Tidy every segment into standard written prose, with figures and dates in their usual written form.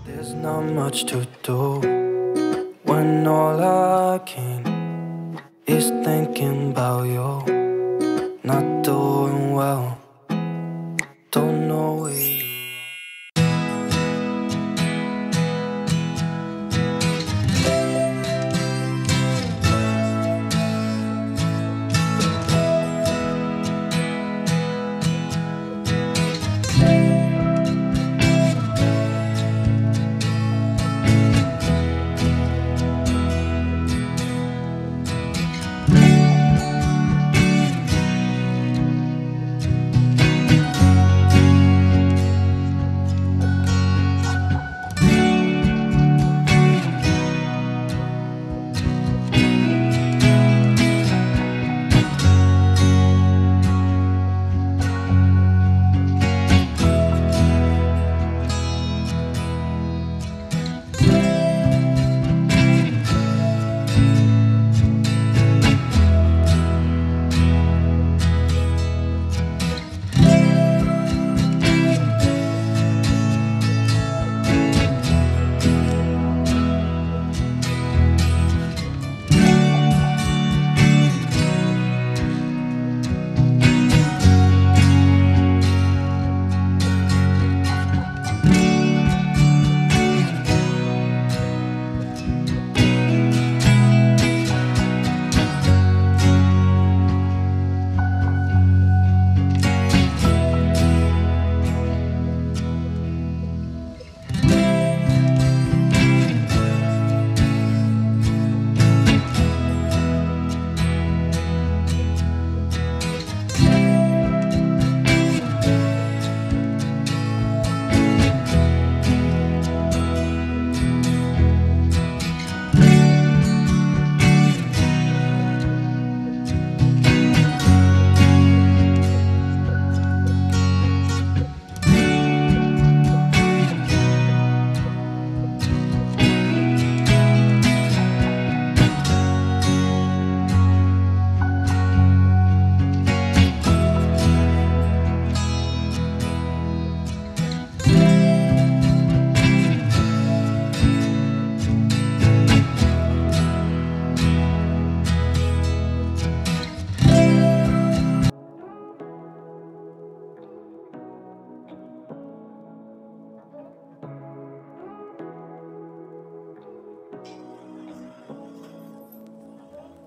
There's not much to do when all I can is thinking about you. Not doing well, don't know where you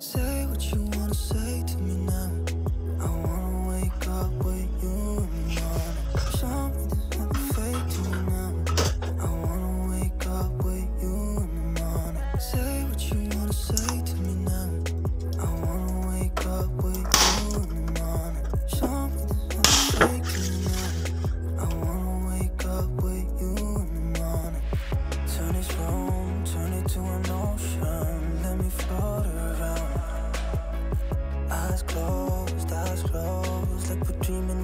say what you wanna say to me now. I wanna wake up with you in the morning. Show me there's nothing fake to me now. I wanna wake up with you in the morning. Say what you wanna say to me now. I wanna wake up with you in the morning. Show me there's nothing fake to me now. I wanna wake up with you in the morning. Turn this room, turn it to an ocean. Let me float around. Eyes closed, like we're dreaming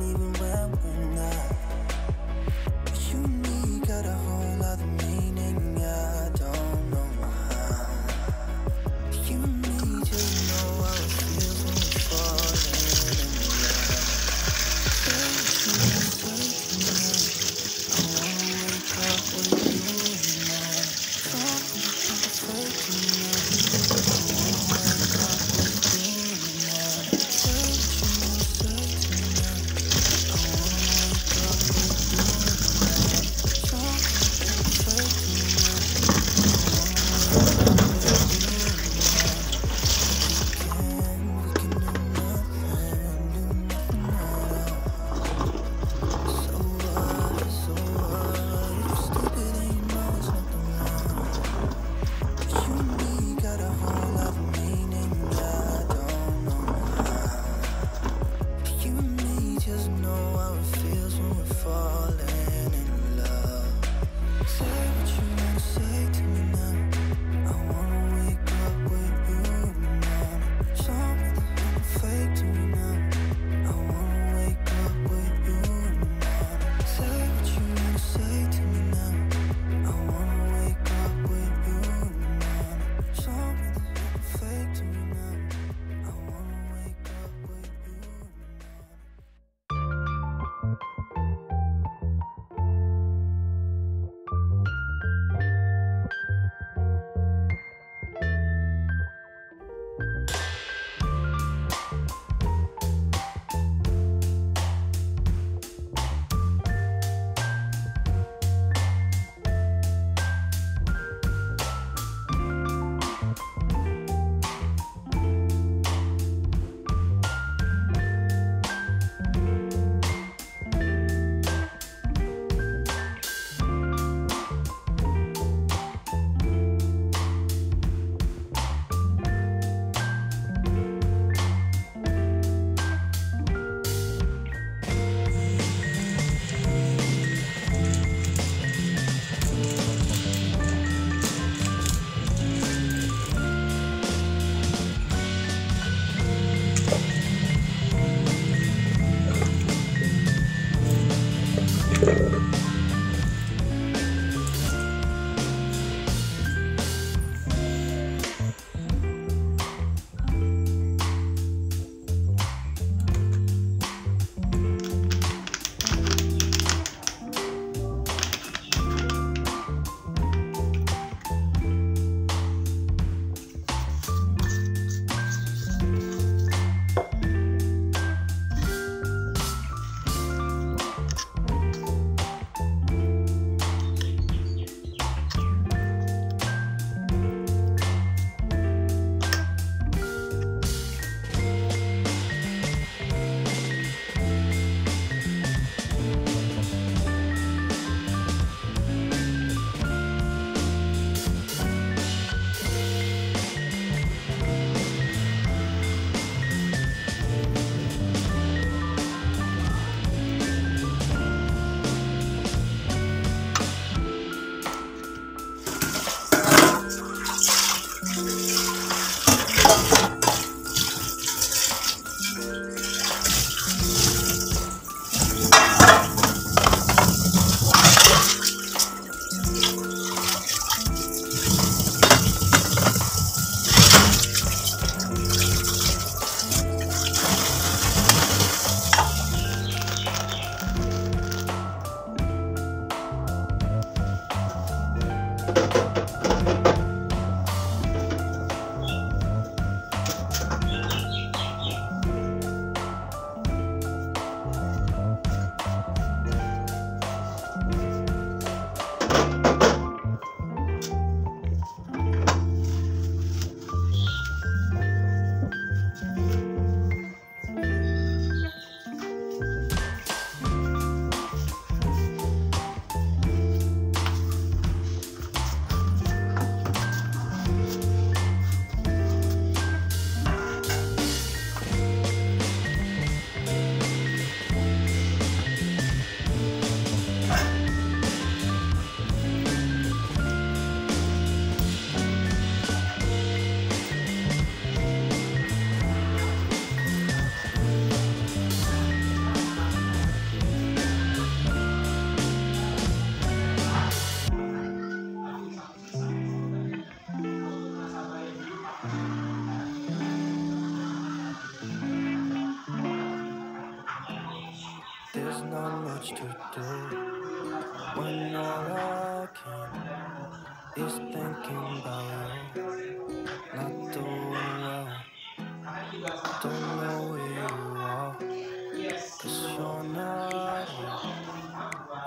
much to do when all I can is thinking about you. Not doing well, don't know where you are, 'cause you're not here.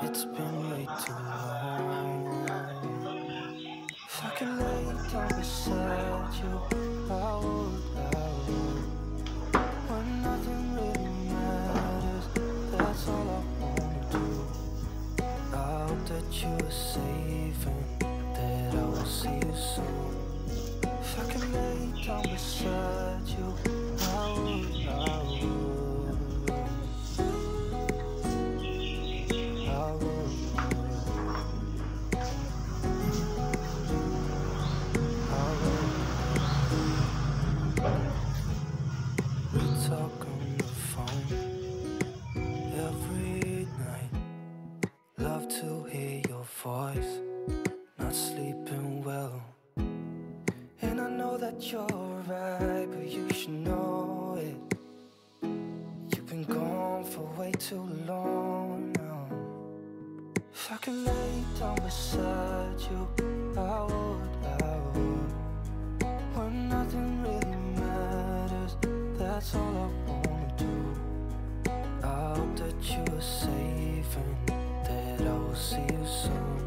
It's been way too long. If I could lay down beside you, I would. When nothing really matters, that's all I wanna do. I hope that you are safe and that I will see you soon. If I could lay down beside you, I would. We talk on the phone every night. Love to hear your voice. Not sleeping well, and I know that you're right, but you should know it. You've been gone for way too long now. If I could lay down beside you, I would. When nothing really matters, that's all I wanna do. I hope that you are safe and that I will see you soon.